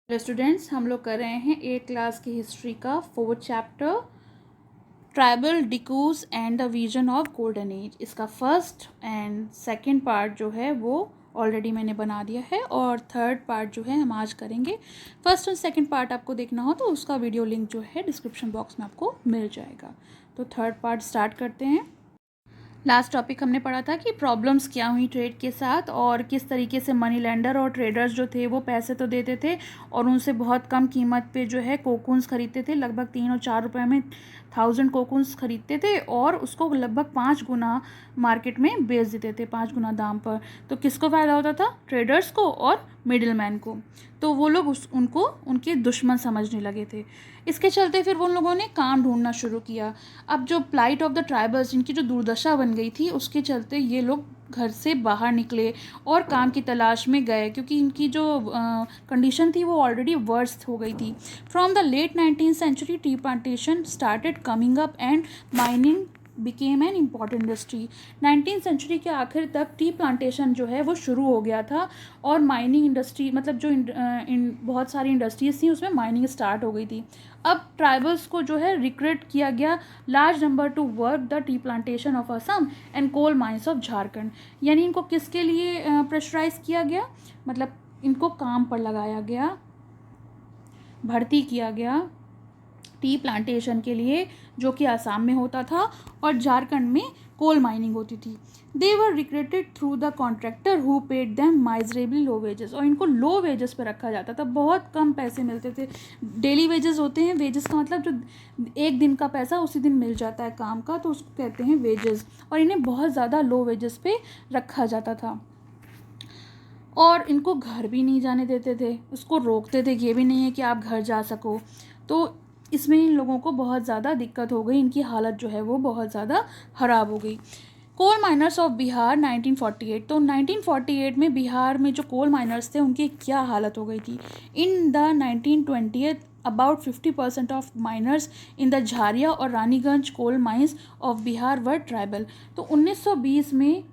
Hello students, हम लोग कर रहे हैं 8 क्लास की हिस्ट्री का 4th chapter tribal dikus and the vision of golden age. इसका फर्स्ट एंड सेकंड पार्ट जो है वो ऑलरेडी मैंने बना दिया है और थर्ड पार्ट जो है हम आज करेंगे। फर्स्ट और सेकंड पार्ट आपको देखना हो तो उसका वीडियो लिंक जो है डिस्क्रिप्शन बॉक्स में आपको मिल जाएगा। तो थर्ड पार्ट स्टार्ट करते हैं। लास्ट टॉपिक हमने पढ़ा था कि प्रॉब्लम्स क्या हुई ट्रेड के साथ और किस तरीके से मनी लेंडर और ट्रेडर्स जो थे वो पैसे तो देते थे और उनसे बहुत कम कीमत पे जो है कोकून्स खरीदते थे। लगभग 3 और 4 रुपए में 1000 कोकून्स खरीदते थे और उसको लगभग 5 गुना मार्केट में बेच देते थे, 5 गुना दाम पर। तो किसको फ़ायदा होता था? ट्रेडर्स को और मिडिल मैन को। तो वो लोग उनको उनके दुश्मन समझने लगे थे। इसके चलते फिर उन लोगों ने काम ढूंढना शुरू किया। अब जो प्लाइट ऑफ द ट्राइबल्स, इनकी जो दुर्दशा बन गई थी, उसके चलते ये लोग घर से बाहर निकले और काम की तलाश में गए, क्योंकि इनकी जो कंडीशन थी वो ऑलरेडी वर्स्ट हो गई थी। From the late 19th century tea plantation started coming up and mining became an important industry. 19th century के आखिर तक टी प्लांटेशन जो है वो शुरू हो गया था और माइनिंग इंडस्ट्री, मतलब जो बहुत सारी इंडस्ट्रीज थी उसमें माइनिंग स्टार्ट हो गई थी। अब ट्राइबल्स को जो है रिक्रूट किया गया large number to work the tea plantation of Assam and coal mines of Jharkhand. यानी इनको किसके लिए प्रेशराइज किया गया? मतलब इनको काम पर लगाया गया, भर्ती किया गया टी प्लांटेशन के लिए, जो कि आसाम में होता था और झारखंड में कोल माइनिंग होती थी। They were recruited through the contractor who paid them miserably low wages. और इनको लो वेजेस पर रखा जाता था, बहुत कम पैसे मिलते थे। डेली वेजेस होते हैं, वेजेस का मतलब जो एक दिन का पैसा उसी दिन मिल जाता है काम का, तो उसको कहते हैं वेजेस। और इन्हें बहुत ज़्यादा लो वेजेस पे रखा जाता था और इनको घर भी नहीं जाने देते थे, उसको रोकते थे, ये भी नहीं है कि आप घर जा सको। तो इसमें इन लोगों को बहुत ज़्यादा दिक्कत हो गई, इनकी हालत जो है वो बहुत ज़्यादा ख़राब हो गई। Coal miners of Bihar 1948। तो 1948 में बिहार में जो कोल माइनर्स थे उनकी क्या हालत हो गई थी। In the 1920th about 50% of miners in the Jharia और Raniganj coal mines of Bihar were tribal. तो 1920 में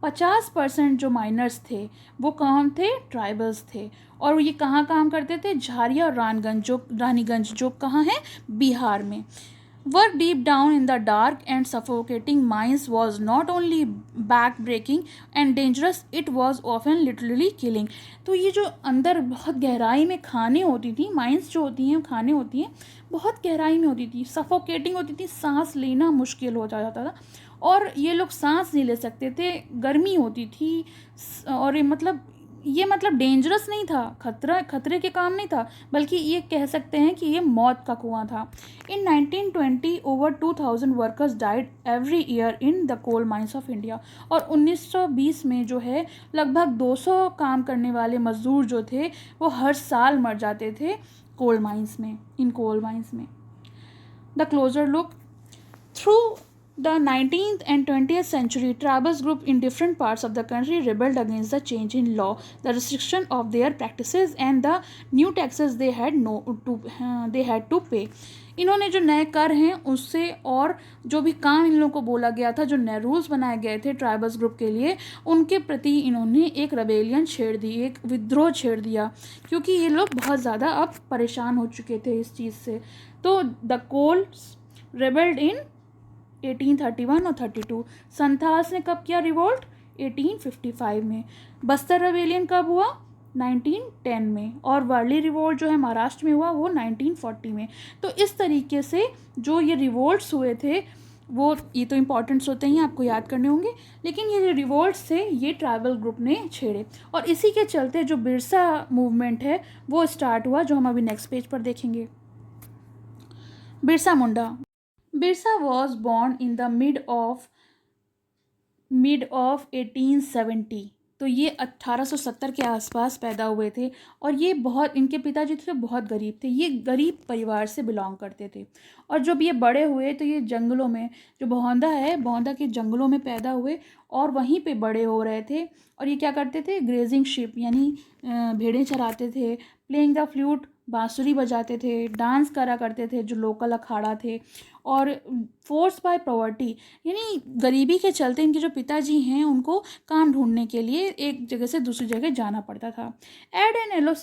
50% जो माइनर्स थे वो कौन थे? ट्राइबल्स थे। और ये कहाँ काम करते थे? झारिया और रानीगंज जो कहाँ है? बिहार में। Work deep down in the dark and suffocating mines was not only back breaking and dangerous, it was often literally killing. तो ये जो अंदर बहुत गहराई में खाने होती थी, माइंस जो होती हैं खाने होती हैं, बहुत गहराई में होती थी, सफोकेटिंग होती थी, सांस लेना मुश्किल हो जाता था और ये लोग सांस नहीं ले सकते थे, गर्मी होती थी। और ये मतलब डेंजरस नहीं था, खतरे के काम नहीं था, बल्कि ये कह सकते हैं कि ये मौत का कुआं था। In 1920 over 2000 workers died every year in the coal mines of India. और 1920 में जो है लगभग 200 काम करने वाले मजदूर जो थे वो हर साल मर जाते थे कोल माइंस में, इन कोल माइंस में। The closure look through the 19th and 20th century, tribal groups in different parts of the country rebelled against the change in law, the restriction of their practices, and the new taxes they had to pay. इन्होंने जो नए कर हैं उससे और जो भी काम इन लोगों को बोला गया था, जो नए रूल्स बनाए गए थे ट्राइबल्स ग्रुप के लिए, उनके प्रति इन्होंने एक रेबेलियन छेड़ दी, एक विद्रोह छेड़ दिया, क्योंकि ये लोग बहुत ज़्यादा अब परेशान हो चुके थे इस चीज़ से। तो द कोल्स रेबेल्ड इन 1831 और 32। संथाल्स ने कब किया रिवोल्ट? 1855 में। बस्तर रेबेलियन कब हुआ? 1910 में। और वारली रिवोल्ट जो है महाराष्ट्र में हुआ वो 1940 में। तो इस तरीके से जो ये रिवोल्ट्स हुए थे वो, ये तो इम्पॉर्टेंट्स होते हैं, आपको याद करने होंगे, लेकिन ये जो रिवोल्ट्स थे ये ट्राइबल ग्रुप ने छेड़े और इसी के चलते जो बिरसा मूवमेंट है वो स्टार्ट हुआ, जो हम अभी नेक्स्ट पेज पर देखेंगे। Birsa Munda. Birsa was born in the mid of 1870। तो ये 1870 के आसपास पैदा हुए थे और ये बहुत, इनके पिताजी थे बहुत गरीब थे, ये गरीब परिवार से बिलोंग करते थे। और जब ये बड़े हुए तो ये जंगलों में, जो बहुंदा है, बहुंदा के जंगलों में पैदा हुए और वहीं पे बड़े हो रहे थे। और ये क्या करते थे? ग्रेजिंग शिप यानी भेड़ें चराते थे, प्लेइंग द फ्लूट बांसुरी बजाते थे, डांस करा करते थे जो लोकल अखाड़ा थे। और फोर्स बाय पॉवर्टी, यानी गरीबी के चलते इनके जो पिताजी हैं उनको काम ढूंढने के लिए एक जगह से दूसरी जगह जाना पड़ता था। एट एन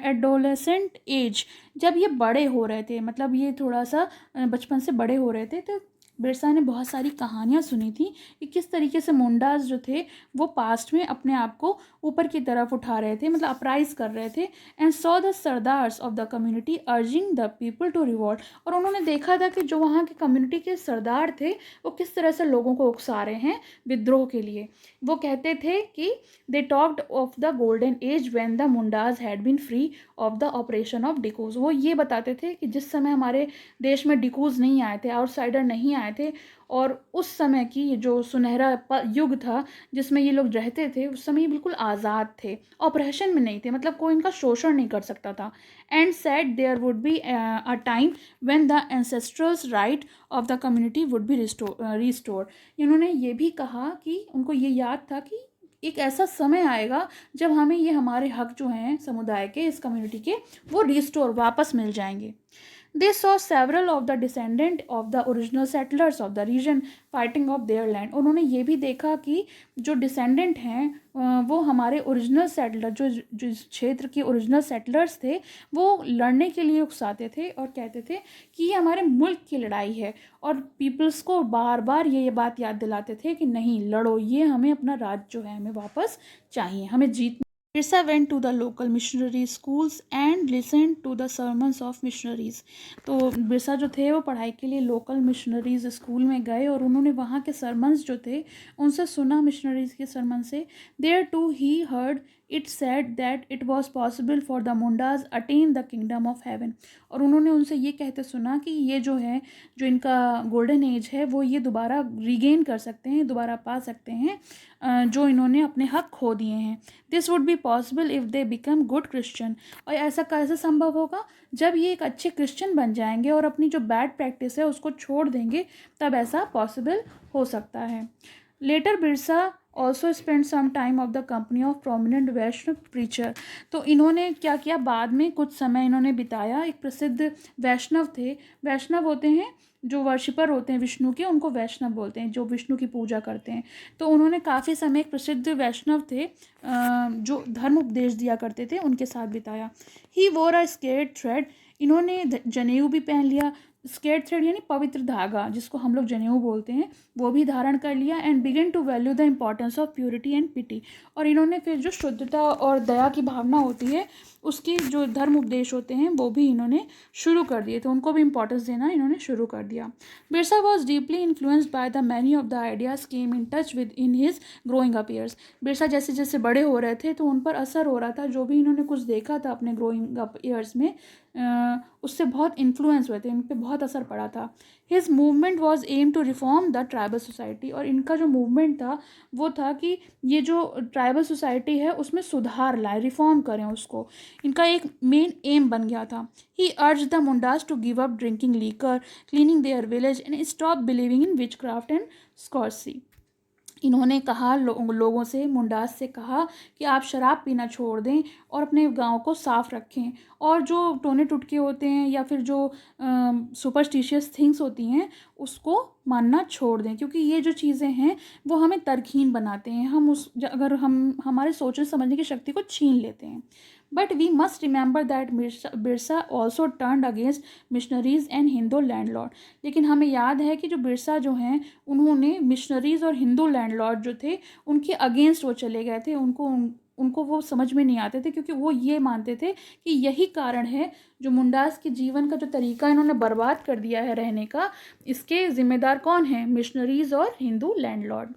एडोलेसेंट एज, जब ये बड़े हो रहे थे, मतलब ये थोड़ा सा बचपन से बड़े हो रहे थे, तो बिरसा ने बहुत सारी कहानियाँ सुनी थी कि किस तरीके से मुंडास जो थे वो पास्ट में अपने आप को ऊपर की तरफ उठा रहे थे, मतलब अपराइज कर रहे थे। And saw the sardars of the community urging the people to revolt, और उन्होंने देखा था कि जो वहाँ के कम्युनिटी के सरदार थे वो किस तरह से लोगों को उकसा रहे हैं विद्रोह के लिए। वो कहते थे कि they talked of the golden age when the Mundas had been free of the operation of dikus. वो ये बताते थे कि जिस समय हमारे देश में डिकूज नहीं आए थे, आउटसाइडर नहीं आए थे, और उस समय की जो सुनहरा युग था जिसमें ये लोग रहते थे, उस समय ये बिल्कुल आज़ाद थे, ऑपरेशन में नहीं थे, मतलब कोई इनका शोषण नहीं कर सकता था। And said there would be a time when the ancestrals right of the community would be restored. इन्होंने ये भी कहा कि उनको ये याद था कि एक ऐसा समय आएगा जब हमें ये हमारे हक जो हैं समुदाय के, इस कम्युनिटी के, वो रिस्टोर वापस मिल जाएंगे। They saw several of the descendant of the original settlers of the region fighting of their land। उन्होंने ये भी देखा कि जो डिसेंडेंट हैं वो हमारे ओरिजिनल सेटलर, जो इस क्षेत्र के ओरिजिनल सेटलर्स थे, वो लड़ने के लिए उकसाते थे और कहते थे कि ये हमारे मुल्क की लड़ाई है, और पीपल्स को बार बार ये बात याद दिलाते थे कि नहीं लड़ो, ये हमें अपना राज जो है हमें वापस चाहिए, हमें जीत। Birsa went to the local missionary schools and listened to the sermons of missionaries। तो बिरसा जो थे वो पढ़ाई के लिए लोकल मिशनरीज स्कूल में गए और उन्होंने वहाँ के सरमन्स जो थे उनसे सुना, मिशनरीज के सरमन से। There too he heard it said that it was possible for the Mundas attain the kingdom of heaven. और उन्होंने उनसे ये कहते सुना कि ये जो है, जो इनका गोल्डन एज है, वो ये दोबारा रिगेन कर सकते हैं, दोबारा पा सकते हैं जो इन्होंने अपने हक खो दिए हैं। This would be possible if they become good Christian. और ऐसा कैसे संभव होगा? जब ये एक अच्छे क्रिश्चियन बन जाएंगे और अपनी जो बैड प्रैक्टिस है उसको छोड़ देंगे, तब ऐसा पॉसिबल हो सकता है। Later Birsa also spend some time of the company of prominent Vaishnav preacher. तो इन्होंने क्या किया, बाद में कुछ समय इन्होंने बिताया, एक प्रसिद्ध वैष्णव थे, वैष्णव होते हैं जो वर्शिपर होते हैं विष्णु के, उनको वैष्णव बोलते हैं, जो विष्णु की पूजा करते हैं। तो उन्होंने काफ़ी समय, एक प्रसिद्ध वैष्णव थे जो धर्म उपदेश दिया करते थे, उनके साथ बिताया। ही वोर अ स्केर्ड थ्रेड, इन्होंने जनेऊ भी पहन लिया। स्केर्ड थ्रेड यानी पवित्र धागा, जिसको हम लोग जनेऊ बोलते हैं, वो भी धारण कर लिया। And begin to value the importance of purity and pity, और इन्होंने फिर जो शुद्धता और दया की भावना होती है उसकी जो धर्म उपदेश होते हैं वो भी इन्होंने शुरू कर दिए, तो उनको भी इंपॉर्टेंस देना इन्होंने शुरू कर दिया। Birsa was deeply influenced by the many of the ideas came in touch with in his growing up years. Birsa जैसे जैसे बड़े हो रहे थे तो उन पर असर हो रहा था, जो भी इन्होंने कुछ देखा था अपने ग्रोइंग अप ईयर्स में, उससे बहुत इन्फ्लुएंस हुए थे, इन पर बहुत असर पड़ा था। His movement was aim to reform the tribal society, और इनका जो मूवमेंट था वो था कि ये जो ट्राइबल सोसाइटी है उसमें सुधार लाए, रिफॉर्म करें उसको, इनका एक मेन एम बन गया था। He urged the Mundas to give up drinking liquor, cleaning their village and stop believing in witchcraft and sorcery. इन्होंने कहा लोगों से, मुंडास से कहा कि आप शराब पीना छोड़ दें और अपने गांव को साफ़ रखें, और जो टोने टुटके होते हैं या फिर जो सुपरस्टिशियस थिंग्स होती हैं उसको मानना छोड़ दें, क्योंकि ये जो चीज़ें हैं वो हमें तरकीन बनाते हैं, हम अगर हम हमारे सोचने समझने की शक्ति को छीन लेते हैं। But we must remember that Birsa also turned against missionaries and Hindu landlord. लेकिन हमें याद है कि जो बिरसा जो हैं उन्होंने मिशनरीज और हिंदू लैंडलॉर्ड जो थे उनके अगेंस्ट वो चले गए थे, उनको वो समझ में नहीं आते थे, क्योंकि वो ये मानते थे कि यही कारण है जो मुंडास के जीवन का जो तरीका इन्होंने बर्बाद कर दिया है रहने का, इसके जिम्मेदार कौन हैं? मिशनरीज और Hindu landlord.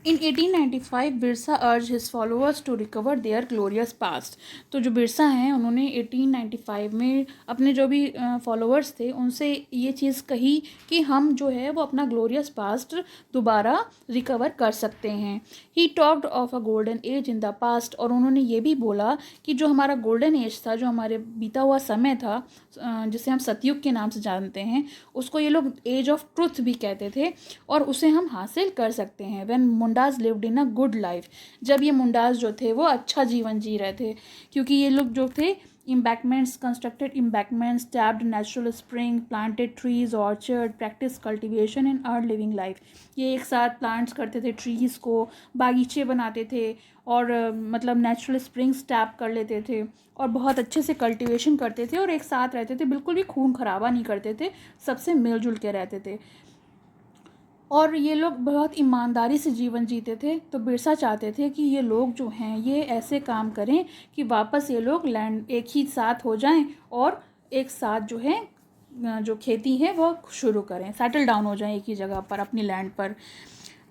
In 1895 Birsa urge his followers to recover their glorious past. तो जो बिरसा हैं उन्होंने 1895 में अपने जो भी फॉलोअर्स थे उनसे ये चीज़ कही कि हम जो है वो अपना ग्लोरियस पास्ट दोबारा रिकवर कर सकते हैं। He talked of a golden age in the past, और उन्होंने ये भी बोला कि जो हमारा गोल्डन एज था, जो हमारे बीता हुआ समय था, जिसे हम सतयुग के नाम से जानते हैं, उसको ये लोग एज ऑफ ट्रुथ भी कहते थे, और उसे हम हासिल कर सकते हैं। When Mundas lived in a good life, जब ये मुंडाज जो थे वो अच्छा जीवन जी रहे थे, क्योंकि ये लोग जो थे embankments, constructed embankments, tapped natural spring, planted trees, orchard, practiced cultivation and earned living life। ये एक साथ प्लांट्स करते थे ट्रीज़ को, बागीचे बनाते थे और मतलब नेचुरल स्प्रिंग्स टैप कर लेते थे और बहुत अच्छे से कल्टीवेशन करते थे और एक साथ रहते थे, बिल्कुल भी खून खराबा नहीं करते थे, सबसे मिलजुल के रहते थे और ये लोग बहुत ईमानदारी से जीवन जीते थे। तो बिरसा चाहते थे कि ये लोग जो हैं ये ऐसे काम करें कि वापस ये लोग लैंड एक ही साथ हो जाएं और एक साथ जो है जो खेती है वो शुरू करें, सेटल डाउन हो जाएं एक ही जगह पर अपनी लैंड पर।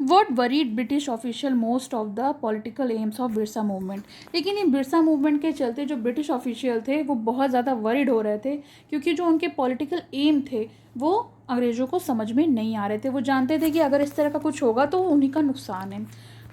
What worried British official most of the political aims of Birsa movement. लेकिन ये बिरसा मूवमेंट के चलते जो ब्रिटिश ऑफिशियल थे वो बहुत ज़्यादा वरीड हो रहे थे, क्योंकि जो उनके पॉलिटिकल एम थे वो अंग्रेज़ों को समझ में नहीं आ रहे थे। वो जानते थे कि अगर इस तरह का कुछ होगा तो उन्हीं का नुकसान है।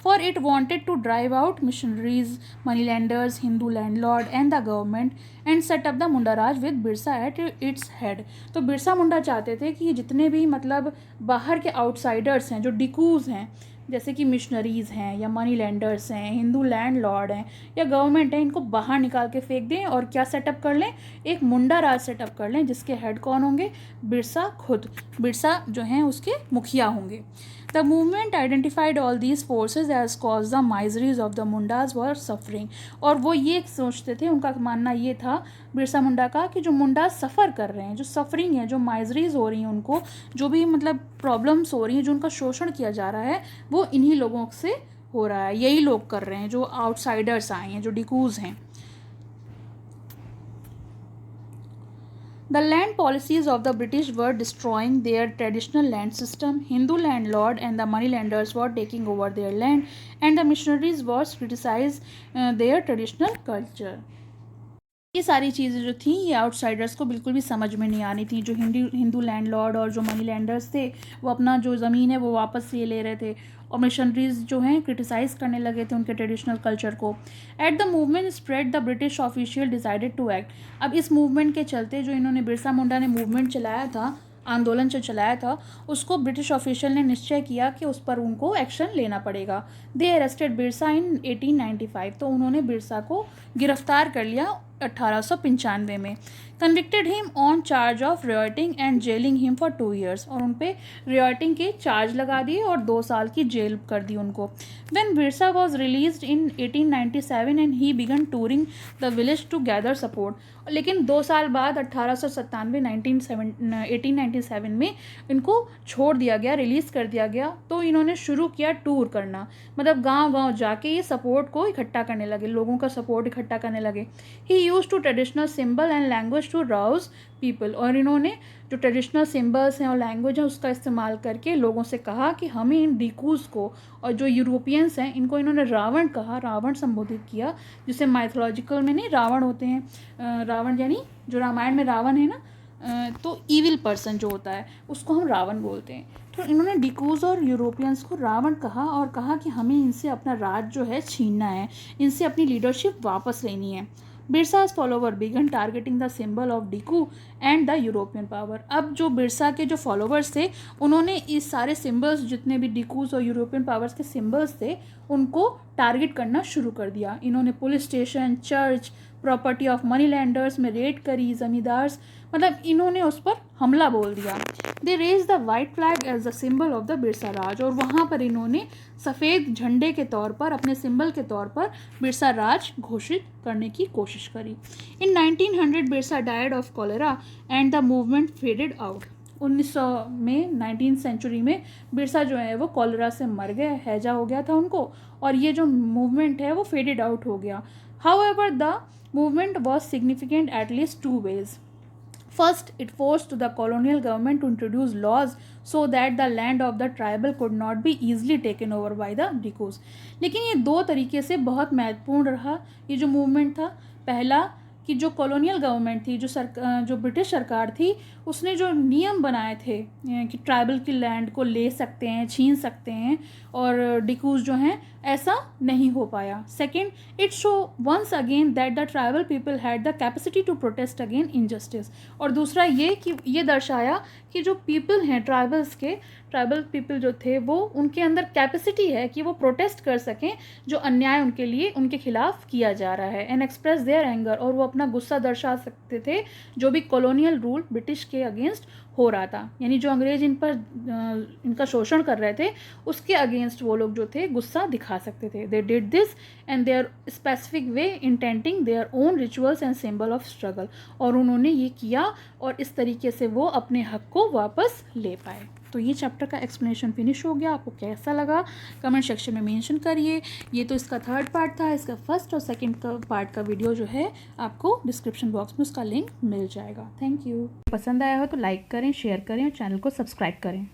For it wanted to drive out missionaries, moneylenders, Hindu landlord and the government and set up the Munda Raj with Birsa at its head। तो बिरसा मुंडा चाहते थे कि जितने भी मतलब बाहर के आउटसाइडर्स हैं, जो डिकूज़ हैं, जैसे कि मिशनरीज़ हैं या मनी लैंडर्स हैं, हिंदू लैंड लॉर्ड हैं या गवर्नमेंट है, इनको बाहर निकाल के फेंक दें और क्या सेटअप कर लें, एक मुंडा राज सेटअप कर लें जिसके हेड कौन होंगे, बिरसा खुद, बिरसा जो हैं उसके मुखिया होंगे। The movement identified all these forces as cause the miseries of the Mundas were suffering। और वो ये सोचते थे, उनका मानना ये था बिरसा मुंडा का कि जो मुंडा सफ़र कर रहे हैं, जो सफरिंग है, जो माइजरीज हो रही हैं उनको, जो भी मतलब प्रॉब्लम्स हो रही हैं, जो उनका शोषण किया जा रहा है, वो इन्हीं लोगों से हो रहा है, यही लोग कर रहे हैं जो आउटसाइडर्स आए हैं, जो डिकूज़ हैं। The land policies of the British were destroying their traditional land system. Hindu landlord and the moneylenders were taking over their land, and the missionaries were criticized their traditional culture। ये सारी चीज़ें जो थी ये आउटसाइडर्स को बिल्कुल भी समझ में नहीं आ रही थी। जो हिंदू लैंडलॉर्ड और जो मनी लैंडर्स थे वो अपना जो ज़मीन है वो वापस ये ले रहे थे और मिशनरीज जो हैं क्रिटिसाइज़ करने लगे थे उनके ट्रेडिशनल कल्चर को। At the movement spread the British official decided to act. अब इस मूवमेंट के चलते जो इन्होंने बिरसा मुंडा ने मूवमेंट चलाया था, आंदोलन जो चलाया था, उसको ब्रिटिश ऑफिशियल ने निश्चय किया कि उस पर उनको एक्शन लेना पड़ेगा। दे अरेस्टेड बिरसा इन 1895। तो उन्होंने बिरसा को गिरफ्तार कर लिया 1895 में। Convicted him on charge of rioting and jailing him for 2 years। और उन पे रियॉटिंग के चार्ज लगा दिए और 2 साल की जेल कर दी उनको। When Birsa was released in 1897 and he began touring the village to gather support. लेकिन 2 साल बाद 1897 में इनको छोड़ दिया गया, रिलीज़ कर दिया गया। तो इन्होंने शुरू किया टूर करना, मतलब गांव-गांव जाके ये सपोर्ट को इकट्ठा करने लगे, लोगों का सपोर्ट इकट्ठा करने लगे। He used to traditional symbol and language to rouse people. और इन्होंने जो ट्रेडिशनल सिंबल्स हैं और लैंग्वेज है उसका इस्तेमाल करके लोगों से कहा कि हमें इन डिकूज़ को, और जो यूरोपियंस हैं इनको इन्होंने रावण कहा, रावण संबोधित किया, जिसे माइथोलॉजिकल में नहीं रावण होते हैं, रावण यानी जो रामायण में रावण है ना, तो ईविल पर्सन जो होता है उसको हम रावण बोलते हैं। तो इन्होंने डिकूज़ और यूरोपियंस को रावण कहा और कहा कि हमें इनसे अपना राज जो है छीनना है, इनसे अपनी लीडरशिप वापस लेनी है। बिरसा's follower began targeting the symbol of Diku and the European power। अब जो बिरसा के जो फॉलोवर्स थे उन्होंने इस सारे सिम्बल्स, जितने भी डिकूज और यूरोपियन पावर्स के सिम्बल्स थे, उनको टारगेट करना शुरू कर दिया। इन्होंने police station, church, property of money lenders में रेड करी, ज़मींदार्स, मतलब इन्होंने उस पर हमला बोल दिया। They raised the white flag as the symbol of the Birsa Raj. और वहाँ पर इन्होंने सफ़ेद झंडे के तौर पर, अपने सिंबल के तौर पर बिरसा राज घोषित करने की कोशिश करी। In 1900 Birsa died of cholera and the movement faded out. 1900 में, 19th सेंचुरी में बिरसा जो है वो कॉलेरा से मर गए, हैजा हो गया था उनको, और ये जो मूवमेंट है वो फेडेड आउट हो गया। However the movement was significant at least 2 ways. First, it forced the colonial government to introduce laws so that the land of the tribal could not be easily taken over by the Dikus। लेकिन ये 2 तरीके से बहुत महत्वपूर्ण रहा ये जो movement था। पहला कि जो कॉलोनियल गवर्नमेंट थी, जो ब्रिटिश सरकार थी, उसने जो नियम बनाए थे कि ट्राइबल की लैंड को ले सकते हैं, छीन सकते हैं और डिकूज जो हैं ऐसा नहीं हो पाया। Second, it show once again that the tribal people had the capacity to protest again injustice. और दूसरा ये कि ये दर्शाया कि जो पीपल हैं ट्राइबल्स के, ट्राइबल पीपल जो थे वो उनके अंदर कैपेसिटी है कि वो प्रोटेस्ट कर सकें जो अन्याय उनके लिए उनके खिलाफ किया जा रहा है, एंड एक्सप्रेस देयर एंगर, और वो अपना गुस्सा दर्शा सकते थे जो भी कॉलोनियल रूल ब्रिटिश के अगेंस्ट हो रहा था, यानी जो अंग्रेज इन पर इनका शोषण कर रहे थे उसके अगेंस्ट वो लोग जो थे गुस्सा दिखा सकते थे। They did this and their specific way intending their own rituals and symbol of struggle, और उन्होंने ये किया और इस तरीके से वो अपने हक को वापस ले पाए। तो ये चैप्टर का एक्सप्लेनेशन फिनिश हो गया। आपको कैसा लगा कमेंट सेक्शन में मेंशन करिए। ये तो इसका थर्ड पार्ट था, इसका फर्स्ट और सेकंड का पार्ट का वीडियो जो है आपको डिस्क्रिप्शन बॉक्स में उसका लिंक मिल जाएगा। Thank you. पसंद आया हो तो लाइक करें, शेयर करें और चैनल को सब्सक्राइब करें।